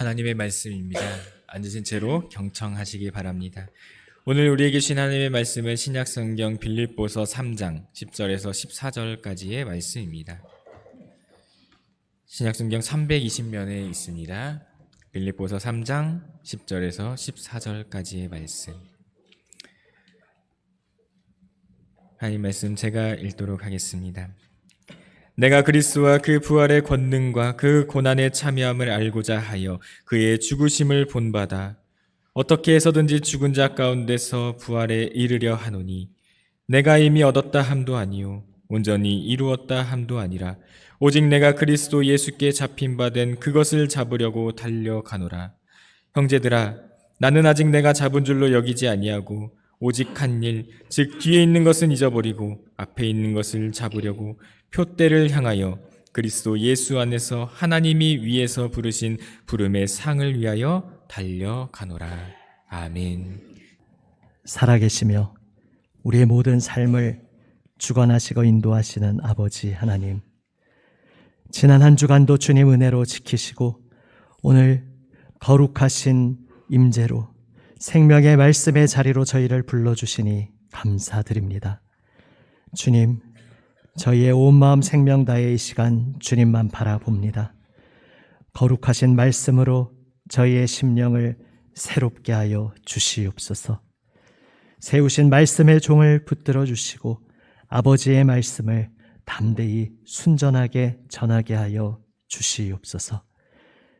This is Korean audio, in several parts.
하나님의 말씀입니다. 앉으신 채로 경청하시기 바랍니다. 오늘 우리에게 주신 하나님의 말씀은 신약성경 빌립보서 3장 10절에서 14절까지의 말씀입니다. 신약성경 320면에 있습니다. 빌립보서 3장 10절에서 14절까지의 말씀. 하나님 말씀 제가 읽도록 하겠습니다. 내가 그리스도와 그 부활의 권능과 그 고난의 참여함을 알고자 하여 그의 죽으심을 본받아 어떻게 해서든지 죽은 자 가운데서 부활에 이르려 하노니 내가 이미 얻었다 함도 아니요 온전히 이루었다 함도 아니라 오직 내가 그리스도 예수께 잡힌 바 된 그것을 잡으려고 달려가노라. 형제들아, 나는 아직 내가 잡은 줄로 여기지 아니하고 오직 한 일, 즉 뒤에 있는 것은 잊어버리고 앞에 있는 것을 잡으려고 표대를 향하여 그리스도 예수 안에서 하나님이 위에서 부르신 부름의 상을 위하여 달려가노라. 아멘. 살아계시며 우리의 모든 삶을 주관하시고 인도하시는 아버지 하나님, 지난 한 주간도 주님 은혜로 지키시고 오늘 거룩하신 임재로 생명의 말씀의 자리로 저희를 불러주시니 감사드립니다. 주님, 저희의 온 마음 생명 다해 이 시간 주님만 바라봅니다. 거룩하신 말씀으로 저희의 심령을 새롭게 하여 주시옵소서. 세우신 말씀의 종을 붙들어 주시고 아버지의 말씀을 담대히 순전하게 전하게 하여 주시옵소서.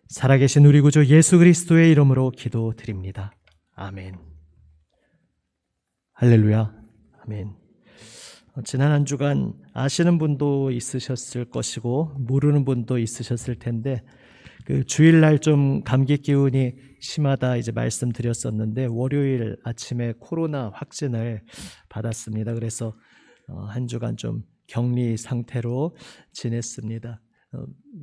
살아계신 우리 구주 예수 그리스도의 이름으로 기도드립니다. 아멘. 할렐루야. 아멘. 지난 한 주간 아시는 분도 있으셨을 것이고 모르는 분도 있으셨을 텐데 그 주일날 좀 감기 기운이 심하다 이제 말씀드렸었는데 월요일 아침에 코로나 확진을 받았습니다. 그래서 한 주간 좀 격리 상태로 지냈습니다.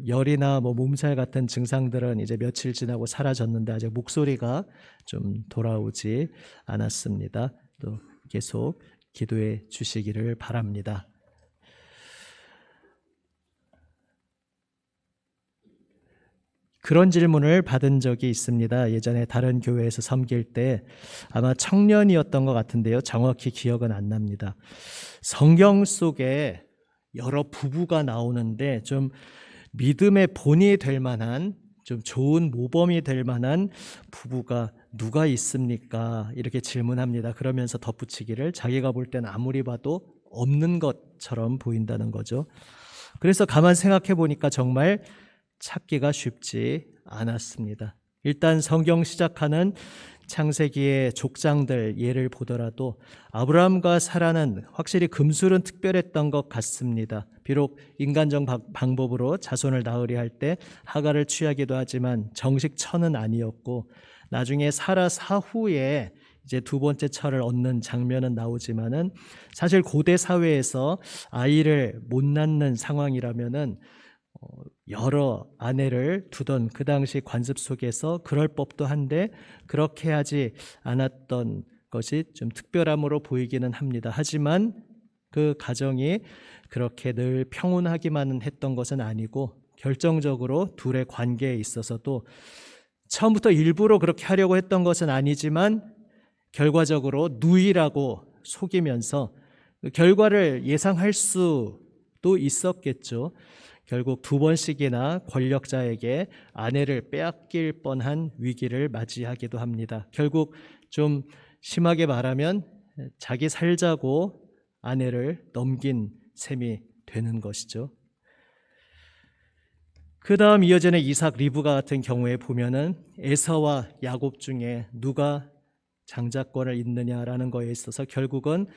열이나 몸살 같은 증상들은 이제 며칠 지나고 사라졌는데 아직 목소리가 좀 돌아오지 않았습니다. 또 계속 기도해 주시기를 바랍니다. 그런 질문을 받은 적이 있습니다. 예전에 다른 교회에서 섬길 때 아마 청년이었던 것 같은데요. 정확히 기억은 안 납니다. 성경 속에 여러 부부가 나오는데 좀 믿음의 본이 될 만한, 좀 좋은 모범이 될 만한 부부가 누가 있습니까? 이렇게 질문합니다. 그러면서 덧붙이기를 자기가 볼 때는 아무리 봐도 없는 것처럼 보인다는 거죠. 그래서 가만 생각해 보니까 정말 찾기가 쉽지 않았습니다. 일단 성경 시작하는 창세기의 족장들 예를 보더라도 아브라함과 사라는 확실히 금술은 특별했던 것 같습니다. 비록 인간적 방법으로 자손을 낳으려 할 때 하가를 취하기도 하지만 정식 처는 아니었고 나중에 사라 사후에 이제 두 번째 처를 얻는 장면은 나오지만은 사실 고대 사회에서 아이를 못 낳는 상황이라면은 여러 아내를 두던 그 당시 관습 속에서 그럴 법도 한데 그렇게 하지 않았던 것이 좀 특별함으로 보이기는 합니다. 하지만 그 가정이 그렇게 늘 평온하기만 했던 것은 아니고 결정적으로 둘의 관계에 있어서도 처음부터 일부러 그렇게 하려고 했던 것은 아니지만 결과적으로 누이라고 속이면서 결과를 예상할 수도 있었겠죠. 결국 두 번씩이나 권력자에게 아내를 빼앗길 뻔한 위기를 맞이하기도 합니다. 결국 좀 심하게 말하면 자기 살자고 아내를 넘긴 셈이 되는 것이죠. 그 다음 이어지는 이삭 리브가 같은 경우에 보면은 에서와 야곱 중에 누가 장자권을 잇느냐라는 거에 있어서 결국은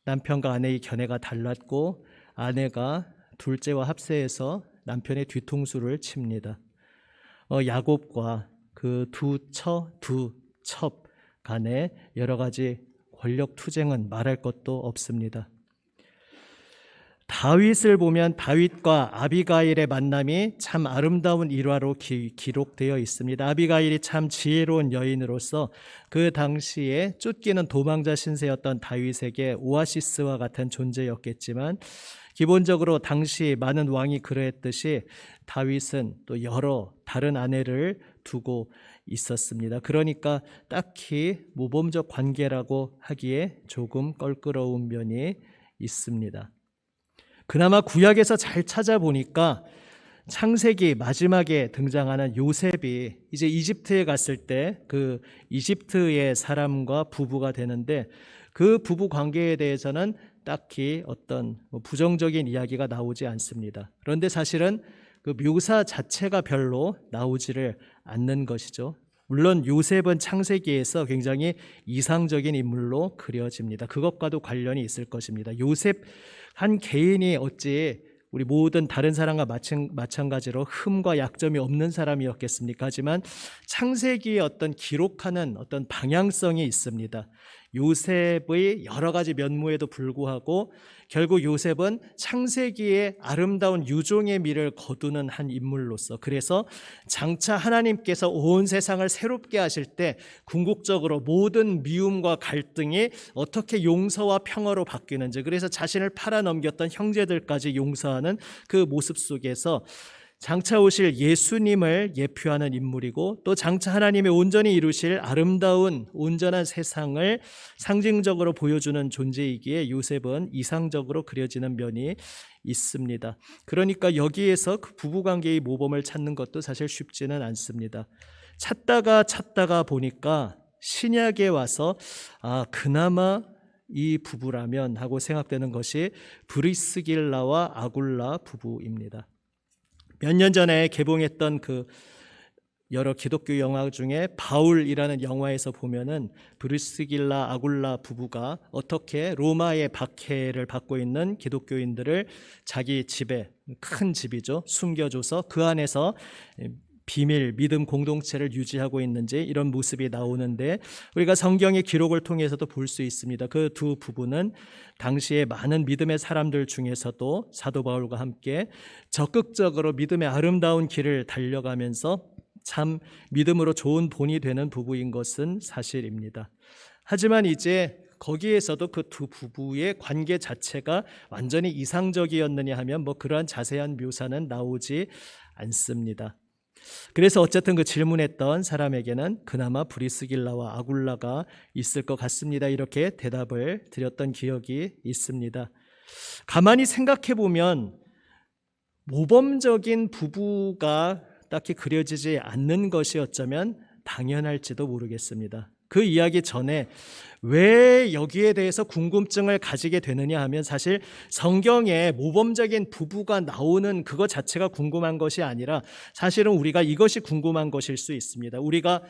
남편과 아내의 견해가 달랐고 아내가 둘째와 합세해서 남편의 뒤통수를 칩니다. 야곱과 그 두 첩 간에 여러 가지 권력 투쟁은 말할 것도 없습니다. 다윗을 보면 다윗과 아비가일의 만남이 참 아름다운 일화로 기록되어 있습니다. 아비가일이 참 지혜로운 여인으로서 그 당시에 쫓기는 도망자 신세였던 다윗에게 오아시스와 같은 존재였겠지만 기본적으로 당시 많은 왕이 그러했듯이 다윗은 또 여러 다른 아내를 두고 있었습니다. 그러니까 딱히 모범적 관계라고 하기에 조금 껄끄러운 면이 있습니다. 그나마 구약에서 잘 찾아보니까 창세기 마지막에 등장하는 요셉이 이제 이집트에 갔을 때 그 이집트의 사람과 부부가 되는데 그 부부 관계에 대해서는 딱히 어떤 부정적인 이야기가 나오지 않습니다. 그런데 사실은 그 묘사 자체가 별로 나오지를 않는 것이죠. 물론 요셉은 창세기에서 굉장히 이상적인 인물로 그려집니다. 그것과도 관련이 있을 것입니다. 요셉 한 개인이 어찌 우리 모든 다른 사람과 마찬가지로 흠과 약점이 없는 사람이었겠습니까? 하지만 창세기의 어떤 기록하는 어떤 방향성이 있습니다. 요셉의 여러 가지 면모에도 불구하고 결국 요셉은 창세기의 아름다운 유종의 미를 거두는 한 인물로서, 그래서 장차 하나님께서 온 세상을 새롭게 하실 때 궁극적으로 모든 미움과 갈등이 어떻게 용서와 평화로 바뀌는지, 그래서 자신을 팔아넘겼던 형제들까지 용서하는 그 모습 속에서 장차 오실 예수님을 예표하는 인물이고, 또 장차 하나님의 온전히 이루실 아름다운 온전한 세상을 상징적으로 보여주는 존재이기에 요셉은 이상적으로 그려지는 면이 있습니다. 그러니까 여기에서 그 부부관계의 모범을 찾는 것도 사실 쉽지는 않습니다. 찾다가 보니까 신약에 와서 그나마 이 부부라면 하고 생각되는 것이 브리스길라와 아굴라 부부입니다. 몇 년 전에 개봉했던 그 여러 기독교 영화 중에 바울이라는 영화에서 보면은 브리스길라 아굴라 부부가 어떻게 로마의 박해를 받고 있는 기독교인들을 자기 집에, 큰 집이죠, 숨겨줘서 그 안에서 비밀, 믿음 공동체를 유지하고 있는지 이런 모습이 나오는데, 우리가 성경의 기록을 통해서도 볼 수 있습니다. 그 두 부부는 당시에 많은 믿음의 사람들 중에서도 사도 바울과 함께 적극적으로 믿음의 아름다운 길을 달려가면서 참 믿음으로 좋은 본이 되는 부부인 것은 사실입니다. 하지만 이제 거기에서도 그 두 부부의 관계 자체가 완전히 이상적이었느냐 하면 그러한 자세한 묘사는 나오지 않습니다. 그래서 어쨌든 그 질문했던 사람에게는 그나마 브리스길라와 아굴라가 있을 것 같습니다, 이렇게 대답을 드렸던 기억이 있습니다. 가만히 생각해 보면 모범적인 부부가 딱히 그려지지 않는 것이 어쩌면 당연할지도 모르겠습니다. 그 이야기 전에 왜 여기에 대해서 궁금증을 가지게 되느냐 하면, 사실 성경에 모범적인 부부가 나오는 그것 자체가 궁금한 것이 아니라 사실은 우리가 이것이 궁금한 것일 수 있습니다. 우리가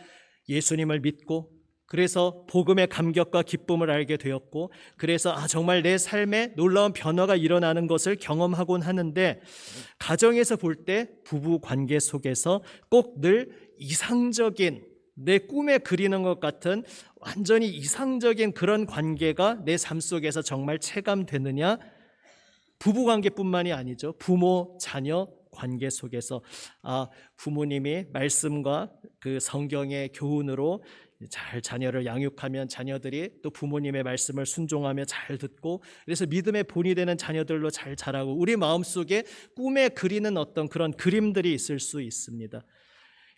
예수님을 믿고 그래서 복음의 감격과 기쁨을 알게 되었고, 그래서 정말 내 삶에 놀라운 변화가 일어나는 것을 경험하곤 하는데, 가정에서 볼 때 부부 관계 속에서 꼭 늘 이상적인, 내 꿈에 그리는 것 같은 완전히 이상적인 그런 관계가 내 삶 속에서 정말 체감되느냐? 부부관계뿐만이 아니죠. 부모, 자녀 관계 속에서 부모님이 말씀과 그 성경의 교훈으로 잘 자녀를 양육하면 자녀들이 또 부모님의 말씀을 순종하며 잘 듣고, 그래서 믿음의 본이 되는 자녀들로 잘 자라고, 우리 마음속에 꿈에 그리는 어떤 그런 그림들이 있을 수 있습니다.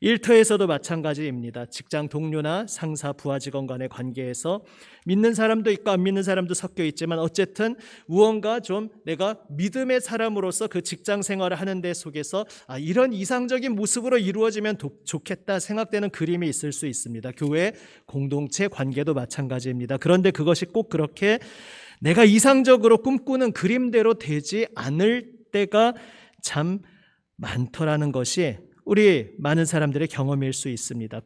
일터에서도 마찬가지입니다. 직장 동료나 상사, 부하 직원 간의 관계에서 믿는 사람도 있고 안 믿는 사람도 섞여 있지만 어쨌든 무언가 좀 내가 믿음의 사람으로서 그 직장 생활을 하는 데 속에서 이런 이상적인 모습으로 이루어지면 좋겠다 생각되는 그림이 있을 수 있습니다. 교회 공동체 관계도 마찬가지입니다. 그런데 그것이 꼭 그렇게 내가 이상적으로 꿈꾸는 그림대로 되지 않을 때가 참 많더라는 것이 우리 많은 사람들의 경험일 수 있습니다.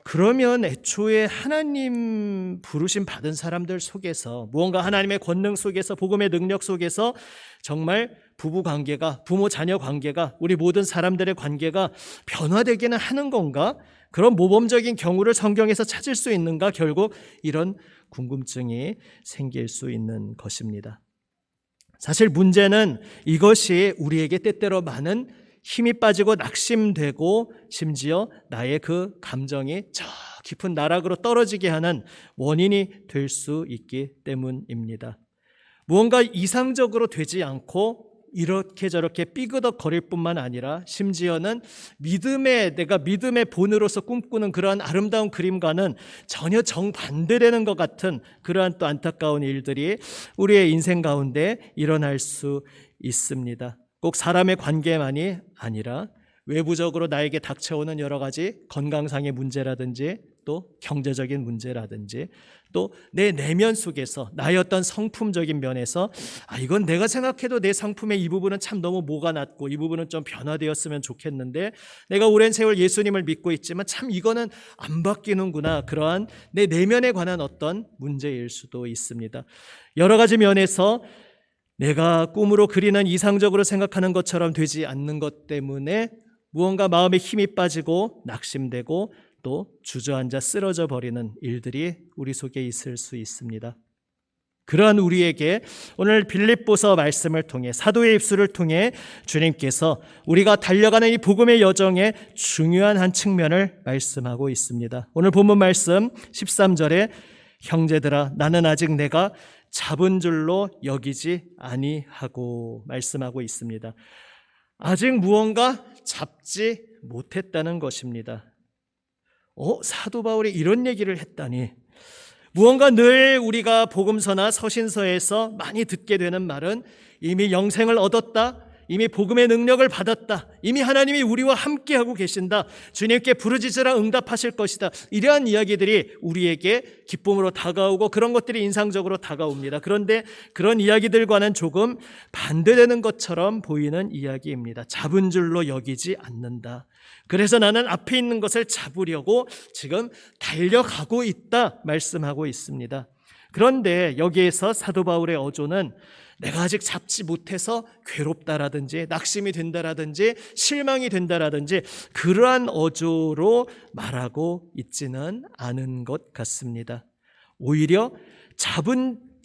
그러면 애초에 하나님 부르심 받은 사람들 속에서 무언가 하나님의 권능 속에서 복음의 능력 속에서 정말 부부 관계가, 부모 자녀 관계가, 우리 모든 사람들의 관계가 변화되기는 하는 건가? 그런 모범적인 경우를 성경에서 찾을 수 있는가? 결국 이런 궁금증이 생길 수 있는 것입니다. 사실 문제는 이것이 우리에게 때때로 많은 힘이 빠지고 낙심되고 심지어 나의 그 감정이 저 깊은 나락으로 떨어지게 하는 원인이 될 수 있기 때문입니다. 무언가 이상적으로 되지 않고 이렇게 저렇게 삐그덕거릴 뿐만 아니라 심지어는 내가 믿음의 본으로서 꿈꾸는 그러한 아름다운 그림과는 전혀 정반대되는 것 같은 그러한 또 안타까운 일들이 우리의 인생 가운데 일어날 수 있습니다. 꼭 사람의 관계만이 아니라 외부적으로 나에게 닥쳐오는 여러 가지 건강상의 문제라든지 또 경제적인 문제라든지 또 내 내면 속에서 나의 어떤 성품적인 면에서 이건 내가 생각해도 내 성품의 이 부분은 참 너무 모가 났고 이 부분은 좀 변화되었으면 좋겠는데 내가 오랜 세월 예수님을 믿고 있지만 참 이거는 안 바뀌는구나. 그러한 내 내면에 관한 어떤 문제일 수도 있습니다. 여러 가지 면에서 내가 꿈으로 그리는 이상적으로 생각하는 것처럼 되지 않는 것 때문에 무언가 마음에 힘이 빠지고 낙심되고 또 주저앉아 쓰러져 버리는 일들이 우리 속에 있을 수 있습니다. 그러한 우리에게 오늘 빌립보서 말씀을 통해 사도의 입술을 통해 주님께서 우리가 달려가는 이 복음의 여정의 중요한 한 측면을 말씀하고 있습니다. 오늘 본문 말씀 13절에 형제들아 나는 아직 내가 잡은 줄로 여기지 아니하고 말씀하고 있습니다. 아직 무언가 잡지 못했다는 것입니다. 사도 바울이 이런 얘기를 했다니. 무언가 늘 우리가 복음서나 서신서에서 많이 듣게 되는 말은 이미 영생을 얻었다, 이미 복음의 능력을 받았다, 이미 하나님이 우리와 함께하고 계신다, 주님께 부르짖으라 응답하실 것이다. 이러한 이야기들이 우리에게 기쁨으로 다가오고 그런 것들이 인상적으로 다가옵니다. 그런데 그런 이야기들과는 조금 반대되는 것처럼 보이는 이야기입니다. 잡은 줄로 여기지 않는다. 그래서 나는 앞에 있는 것을 잡으려고 지금 달려가고 있다 말씀하고 있습니다. 그런데 여기에서 사도 바울의 어조는 내가 아직 잡지 못해서 괴롭다라든지 낙심이 된다라든지 실망이 된다라든지 그러한 어조로 말하고 있지는 않은 것 같습니다. 오히려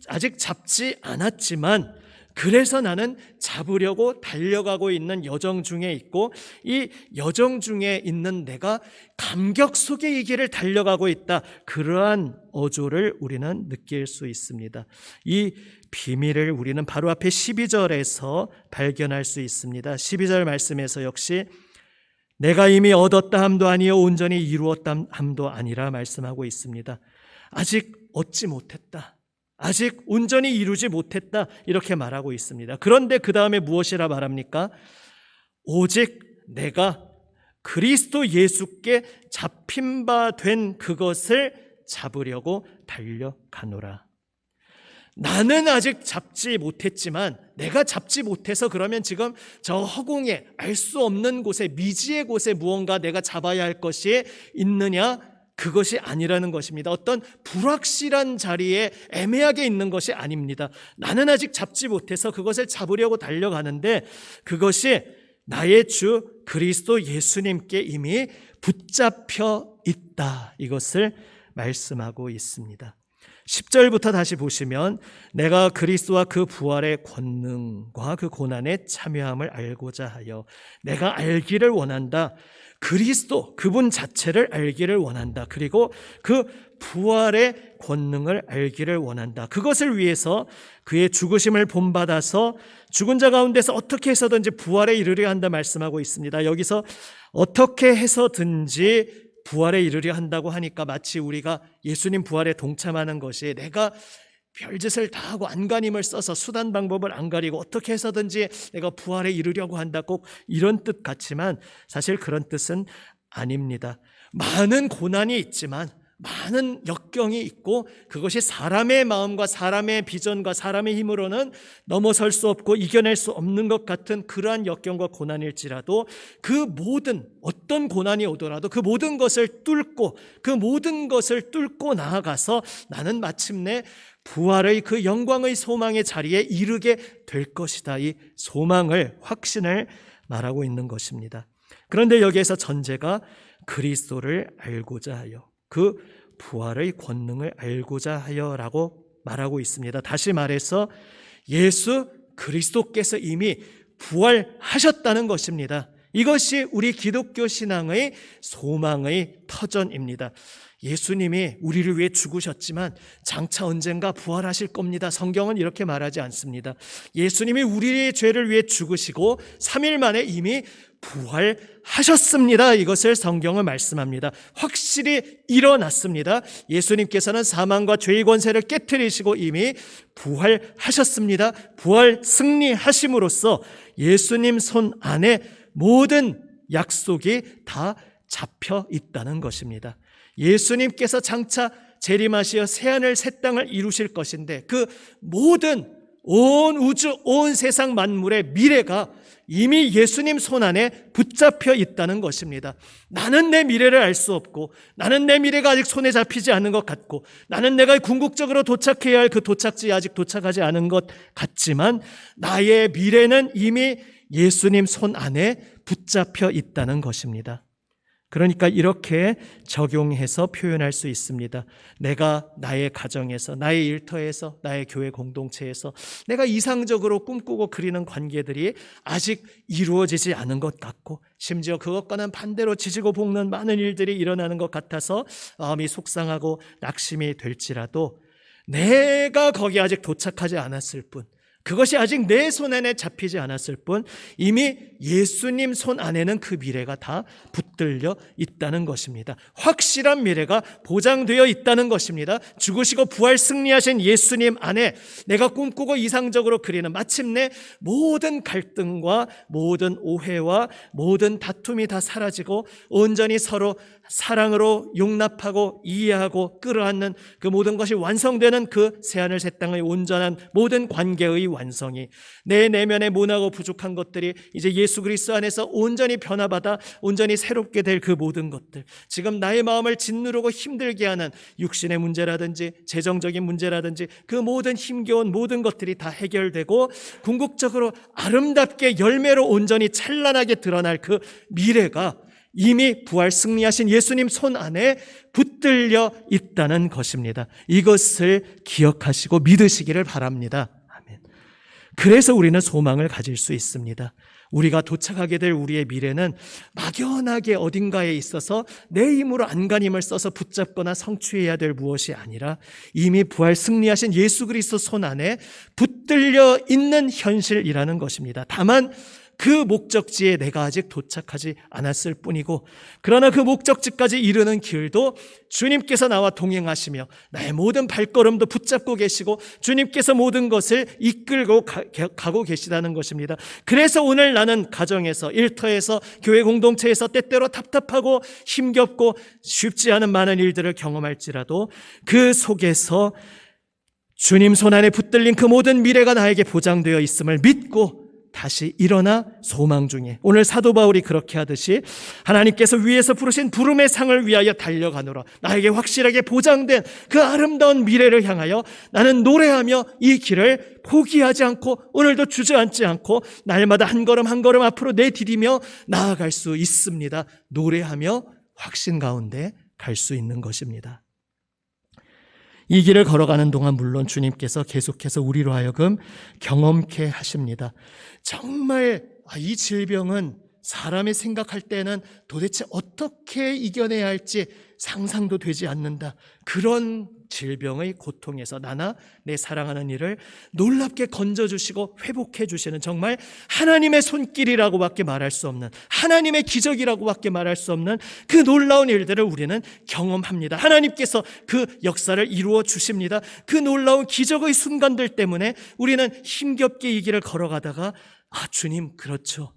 아직 잡지 않았지만 그래서 나는 잡으려고 달려가고 있는 여정 중에 있고 이 여정 중에 있는 내가 감격 속에 이 길을 달려가고 있다. 그러한 어조를 우리는 느낄 수 있습니다. 이 비밀을 우리는 바로 앞에 12절에서 발견할 수 있습니다. 12절 말씀에서 역시 내가 이미 얻었다 함도 아니요 온전히 이루었다 함도 아니라 말씀하고 있습니다. 아직 얻지 못했다. 아직 온전히 이루지 못했다 이렇게 말하고 있습니다. 그런데 그 다음에 무엇이라 말합니까? 오직 내가 그리스도 예수께 잡힌 바 된 그것을 잡으려고 달려가노라. 나는 아직 잡지 못했지만 내가 잡지 못해서 그러면 지금 저 허공에 알 수 없는 곳에 미지의 곳에 무언가 내가 잡아야 할 것이 있느냐? 그것이 아니라는 것입니다. 어떤 불확실한 자리에 애매하게 있는 것이 아닙니다. 나는 아직 잡지 못해서 그것을 잡으려고 달려가는데 그것이 나의 주 그리스도 예수님께 이미 붙잡혀 있다. 이것을 말씀하고 있습니다. 10절부터 다시 보시면 내가 그리스도와 그 부활의 권능과 그 고난의 참여함을 알고자 하여 내가 알기를 원한다. 그리스도 그분 자체를 알기를 원한다. 그리고 그 부활의 권능을 알기를 원한다. 그것을 위해서 그의 죽으심을 본받아서 죽은 자 가운데서 어떻게 해서든지 부활에 이르려 한다 말씀하고 있습니다. 여기서 어떻게 해서든지 부활에 이르려 한다고 하니까 마치 우리가 예수님 부활에 동참하는 것이 내가 별짓을 다 하고 안간힘을 써서 수단 방법을 안 가리고 어떻게 해서든지 내가 부활에 이르려고 한다, 꼭 이런 뜻 같지만 사실 그런 뜻은 아닙니다. 많은 고난이 있지만 많은 역경이 있고 그것이 사람의 마음과 사람의 비전과 사람의 힘으로는 넘어설 수 없고 이겨낼 수 없는 것 같은 그러한 역경과 고난일지라도 그 모든 어떤 고난이 오더라도 그 모든 것을 뚫고 그 모든 것을 뚫고 나아가서 나는 마침내 부활의 그 영광의 소망의 자리에 이르게 될 것이다. 이 소망을, 확신을 말하고 있는 것입니다. 그런데 여기에서 전제가 그리스도를 알고자 하여, 그 부활의 권능을 알고자 하여라고 말하고 있습니다. 다시 말해서 예수 그리스도께서 이미 부활하셨다는 것입니다. 이것이 우리 기독교 신앙의 소망의 터전입니다. 예수님이 우리를 위해 죽으셨지만 장차 언젠가 부활하실 겁니다. 성경은 이렇게 말하지 않습니다. 예수님이 우리의 죄를 위해 죽으시고 3일 만에 이미 부활하셨습니다. 이것을 성경은 말씀합니다. 확실히 일어났습니다. 예수님께서는 사망과 죄의 권세를 깨트리시고 이미 부활하셨습니다. 부활 승리하심으로써 예수님 손 안에 모든 약속이 다 잡혀 있다는 것입니다. 예수님께서 장차 재림하시어 새하늘 새 땅을 이루실 것인데 그 모든 온 우주, 온 세상 만물의 미래가 이미 예수님 손 안에 붙잡혀 있다는 것입니다. 나는 내 미래를 알 수 없고, 나는 내 미래가 아직 손에 잡히지 않은 것 같고, 나는 내가 궁극적으로 도착해야 할 그 도착지에 아직 도착하지 않은 것 같지만 나의 미래는 이미 예수님 손 안에 붙잡혀 있다는 것입니다. 그러니까 이렇게 적용해서 표현할 수 있습니다. 내가 나의 가정에서, 나의 일터에서, 나의 교회 공동체에서 내가 이상적으로 꿈꾸고 그리는 관계들이 아직 이루어지지 않은 것 같고, 심지어 그것과는 반대로 지지고 볶는 많은 일들이 일어나는 것 같아서 마음이 속상하고 낙심이 될지라도 내가 거기 아직 도착하지 않았을 뿐, 그것이 아직 내 손 안에 잡히지 않았을 뿐 이미 예수님 손 안에는 그 미래가 다 붙들려 있다는 것입니다. 확실한 미래가 보장되어 있다는 것입니다. 죽으시고 부활 승리하신 예수님 안에 내가 꿈꾸고 이상적으로 그리는 마침내 모든 갈등과 모든 오해와 모든 다툼이 다 사라지고 온전히 서로 사랑으로 용납하고 이해하고 끌어안는 그 모든 것이 완성되는 그 새하늘 새 땅의 온전한 모든 관계의 완성이, 내 내면에 모나고 부족한 것들이 이제 예수 그리스도 안에서 온전히 변화받아 온전히 새롭게 될 그 모든 것들, 지금 나의 마음을 짓누르고 힘들게 하는 육신의 문제라든지 재정적인 문제라든지 그 모든 힘겨운 모든 것들이 다 해결되고 궁극적으로 아름답게 열매로 온전히 찬란하게 드러날 그 미래가 이미 부활 승리하신 예수님 손 안에 붙들려 있다는 것입니다. 이것을 기억하시고 믿으시기를 바랍니다. 아멘. 그래서 우리는 소망을 가질 수 있습니다. 우리가 도착하게 될 우리의 미래는 막연하게 어딘가에 있어서 내 힘으로 안간힘을 써서 붙잡거나 성취해야 될 무엇이 아니라 이미 부활 승리하신 예수 그리스도 손 안에 붙들려 있는 현실이라는 것입니다. 다만 그 목적지에 내가 아직 도착하지 않았을 뿐이고, 그러나 그 목적지까지 이르는 길도 주님께서 나와 동행하시며 나의 모든 발걸음도 붙잡고 계시고 주님께서 모든 것을 이끌고 가고 계시다는 것입니다. 그래서 오늘 나는 가정에서, 일터에서, 교회 공동체에서 때때로 답답하고 힘겹고 쉽지 않은 많은 일들을 경험할지라도 그 속에서 주님 손 안에 붙들린 그 모든 미래가 나에게 보장되어 있음을 믿고 다시 일어나 소망 중에, 오늘 사도 바울이 그렇게 하듯이 하나님께서 위에서 부르신 부름의 상을 위하여 달려가노라, 나에게 확실하게 보장된 그 아름다운 미래를 향하여 나는 노래하며 이 길을 포기하지 않고 오늘도 주저앉지 않고 날마다 한 걸음 한 걸음 앞으로 내디디며 나아갈 수 있습니다. 노래하며 확신 가운데 갈 수 있는 것입니다. 이 길을 걸어가는 동안 물론 주님께서 계속해서 우리로 하여금 경험케 하십니다. 정말 이 질병은 사람이 생각할 때는 도대체 어떻게 이겨내야 할지 상상도 되지 않는다. 그런 질병의 고통에서 나나 내 사랑하는 이를 놀랍게 건져주시고 회복해주시는 정말 하나님의 손길이라고밖에 말할 수 없는, 하나님의 기적이라고밖에 말할 수 없는 그 놀라운 일들을 우리는 경험합니다. 하나님께서 그 역사를 이루어 주십니다. 그 놀라운 기적의 순간들 때문에 우리는 힘겹게 이 길을 걸어가다가 주님, 그렇죠,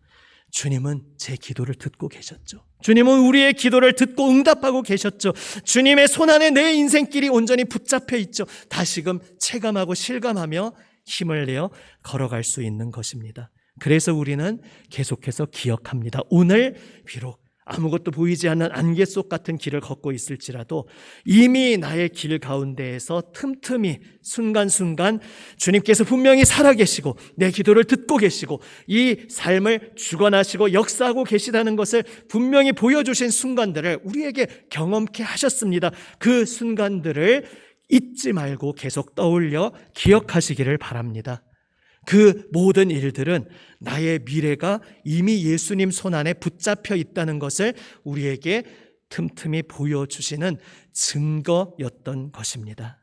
주님은 제 기도를 듣고 계셨죠. 주님은 우리의 기도를 듣고 응답하고 계셨죠. 주님의 손 안에 내 인생길이 온전히 붙잡혀 있죠. 다시금 체감하고 실감하며 힘을 내어 걸어갈 수 있는 것입니다. 그래서 우리는 계속해서 기억합니다. 오늘 비록 아무것도 보이지 않는 안개 속 같은 길을 걷고 있을지라도 이미 나의 길 가운데에서 틈틈이 순간순간 주님께서 분명히 살아계시고 내 기도를 듣고 계시고 이 삶을 주관하시고 역사하고 계시다는 것을 분명히 보여주신 순간들을 우리에게 경험케 하셨습니다. 그 순간들을 잊지 말고 계속 떠올려 기억하시기를 바랍니다. 그 모든 일들은 나의 미래가 이미 예수님 손안에 붙잡혀 있다는 것을 우리에게 틈틈이 보여주시는 증거였던 것입니다.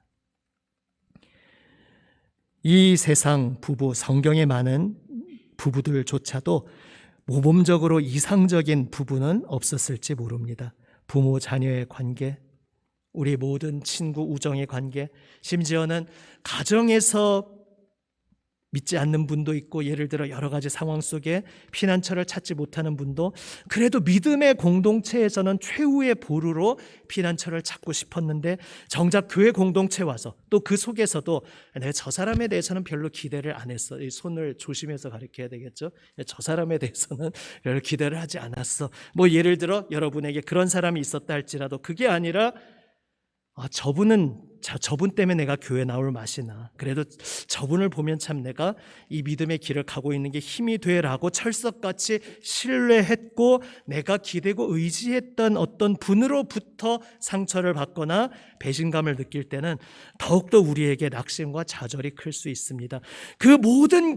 이 세상 부부, 성경에 많은 부부들조차도 모범적으로 이상적인 부부는 없었을지 모릅니다. 부모 자녀의 관계, 우리 모든 친구 우정의 관계, 심지어는 가정에서 믿지 않는 분도 있고, 예를 들어 여러 가지 상황 속에 피난처를 찾지 못하는 분도 그래도 믿음의 공동체에서는 최후의 보루로 피난처를 찾고 싶었는데, 정작 교회 공동체 와서 또 그 속에서도 내가 저 사람에 대해서는 별로 기대를 안 했어. 이 손을 조심해서 가리켜야 되겠죠. 저 사람에 대해서는 별로 기대를 하지 않았어. 뭐 예를 들어 여러분에게 그런 사람이 있었다 할지라도 그게 아니라 저분 때문에 내가 교회 나올 맛이나, 그래도 저분을 보면 참 내가 이 믿음의 길을 가고 있는 게 힘이 돼라고 철석같이 신뢰했고 내가 기대고 의지했던 어떤 분으로부터 상처를 받거나 배신감을 느낄 때는 더욱더 우리에게 낙심과 좌절이 클 수 있습니다. 그 모든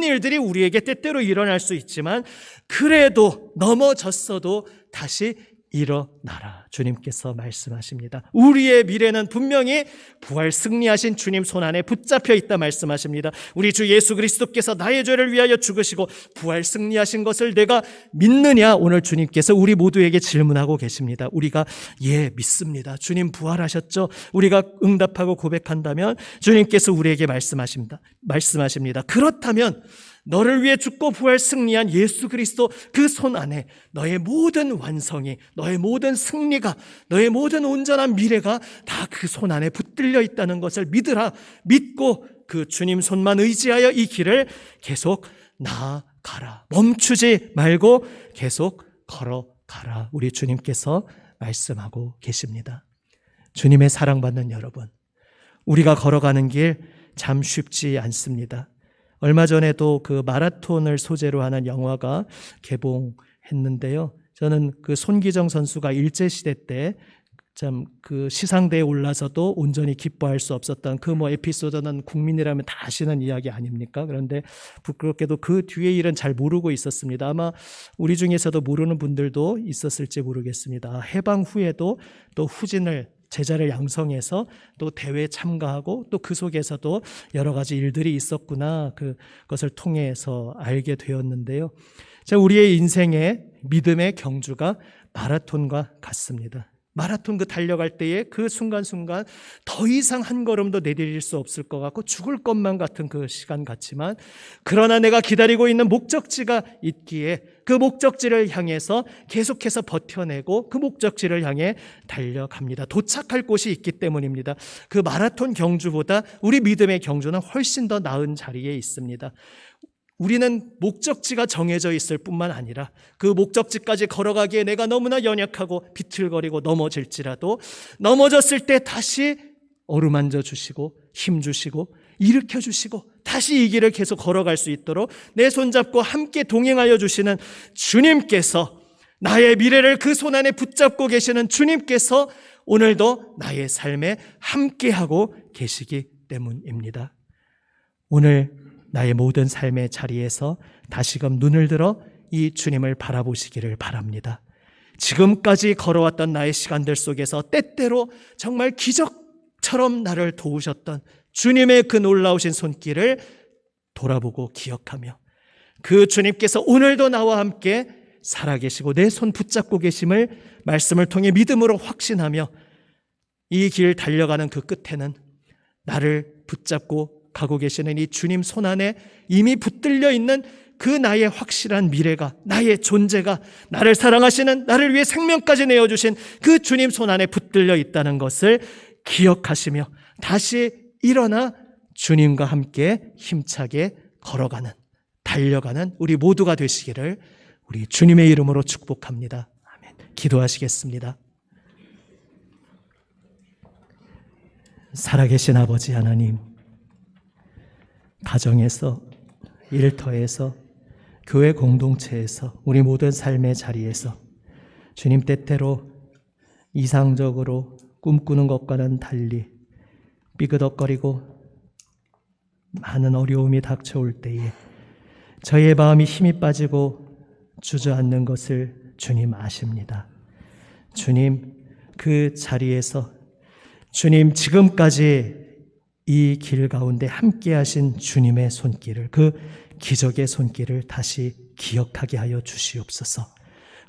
일들이 우리에게 때때로 일어날 수 있지만, 그래도 넘어졌어도 다시 일어나라, 주님께서 말씀하십니다. 우리의 미래는 분명히 부활 승리하신 주님 손안에 붙잡혀 있다 말씀하십니다. 우리 주 예수 그리스도께서 나의 죄를 위하여 죽으시고 부활 승리하신 것을 내가 믿느냐, 오늘 주님께서 우리 모두에게 질문하고 계십니다. 우리가 믿습니다. 주님 부활하셨죠? 우리가 응답하고 고백한다면 주님께서 우리에게 말씀하십니다. 그렇다면 너를 위해 죽고 부활 승리한 예수 그리스도 그 손 안에 너의 모든 완성이, 너의 모든 승리가, 너의 모든 온전한 미래가 다 그 손 안에 붙들려 있다는 것을 믿으라. 믿고 그 주님 손만 의지하여 이 길을 계속 나아가라. 멈추지 말고 계속 걸어가라. 우리 주님께서 말씀하고 계십니다. 주님의 사랑받는 여러분, 우리가 걸어가는 길 참 쉽지 않습니다. 얼마 전에도 그 마라톤을 소재로 하는 영화가 개봉했는데요. 저는 그 손기정 선수가 일제시대 때 참 그 시상대에 올라서도 온전히 기뻐할 수 없었던 그 에피소드는 국민이라면 다 아시는 이야기 아닙니까? 그런데 부끄럽게도 그 뒤의 일은 잘 모르고 있었습니다. 아마 우리 중에서도 모르는 분들도 있었을지 모르겠습니다. 해방 후에도 또 제자를 양성해서 또 대회에 참가하고 또 그 속에서도 여러 가지 일들이 있었구나, 그것을 통해서 알게 되었는데요. 우리의 인생의 믿음의 경주가 마라톤과 같습니다. 마라톤 달려갈 때에 그 순간순간 더 이상 한 걸음도 내디딜 수 없을 것 같고 죽을 것만 같은 그 시간 같지만, 그러나 내가 기다리고 있는 목적지가 있기에 그 목적지를 향해서 계속해서 버텨내고 그 목적지를 향해 달려갑니다. 도착할 곳이 있기 때문입니다. 그 마라톤 경주보다 우리 믿음의 경주는 훨씬 더 나은 자리에 있습니다. 우리는 목적지가 정해져 있을 뿐만 아니라 그 목적지까지 걸어가기에 내가 너무나 연약하고 비틀거리고 넘어질지라도 넘어졌을 때 다시 어루만져 주시고 힘 주시고 일으켜 주시고 다시 이 길을 계속 걸어갈 수 있도록 내 손잡고 함께 동행하여 주시는 주님께서, 나의 미래를 그 손 안에 붙잡고 계시는 주님께서 오늘도 나의 삶에 함께하고 계시기 때문입니다. 오늘 나의 모든 삶의 자리에서 다시금 눈을 들어 이 주님을 바라보시기를 바랍니다. 지금까지 걸어왔던 나의 시간들 속에서 때때로 정말 기적처럼 나를 도우셨던 주님의 그 놀라우신 손길을 돌아보고 기억하며, 그 주님께서 오늘도 나와 함께 살아계시고 내 손 붙잡고 계심을 말씀을 통해 믿음으로 확신하며 이 길 달려가는 그 끝에는 나를 붙잡고 가고 계시는 이 주님 손 안에 이미 붙들려 있는 그 나의 확실한 미래가, 나의 존재가, 나를 사랑하시는, 나를 위해 생명까지 내어주신 그 주님 손 안에 붙들려 있다는 것을 기억하시며 다시 일어나 주님과 함께 힘차게 걸어가는, 달려가는 우리 모두가 되시기를 우리 주님의 이름으로 축복합니다. 아멘. 기도하시겠습니다. 살아계신 아버지 하나님, 가정에서, 일터에서, 교회 공동체에서, 우리 모든 삶의 자리에서 주님 때때로 이상적으로 꿈꾸는 것과는 달리 삐그덕거리고 많은 어려움이 닥쳐올 때에 저의 마음이 힘이 빠지고 주저앉는 것을 주님 아십니다. 주님, 그 자리에서 주님 지금까지 이 길 가운데 함께 하신 주님의 손길을, 그 기적의 손길을 다시 기억하게 하여 주시옵소서.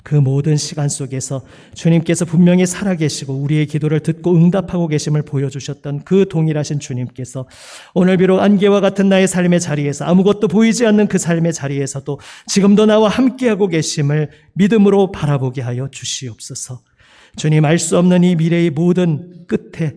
그 모든 시간 속에서 주님께서 분명히 살아계시고 우리의 기도를 듣고 응답하고 계심을 보여주셨던 그 동일하신 주님께서 오늘 비록 안개와 같은 나의 삶의 자리에서 아무것도 보이지 않는 그 삶의 자리에서도 지금도 나와 함께하고 계심을 믿음으로 바라보게 하여 주시옵소서. 주님, 알 수 없는 이 미래의 모든 끝에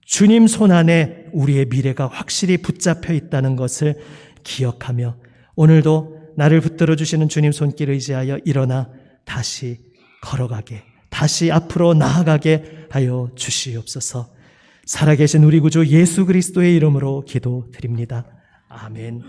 주님 손 안에 우리의 미래가 확실히 붙잡혀 있다는 것을 기억하며 오늘도 나를 붙들어 주시는 주님 손길 의지하여 일어나 다시 걸어가게, 다시 앞으로 나아가게 하여 주시옵소서. 살아계신 우리 구주 예수 그리스도의 이름으로 기도드립니다. 아멘.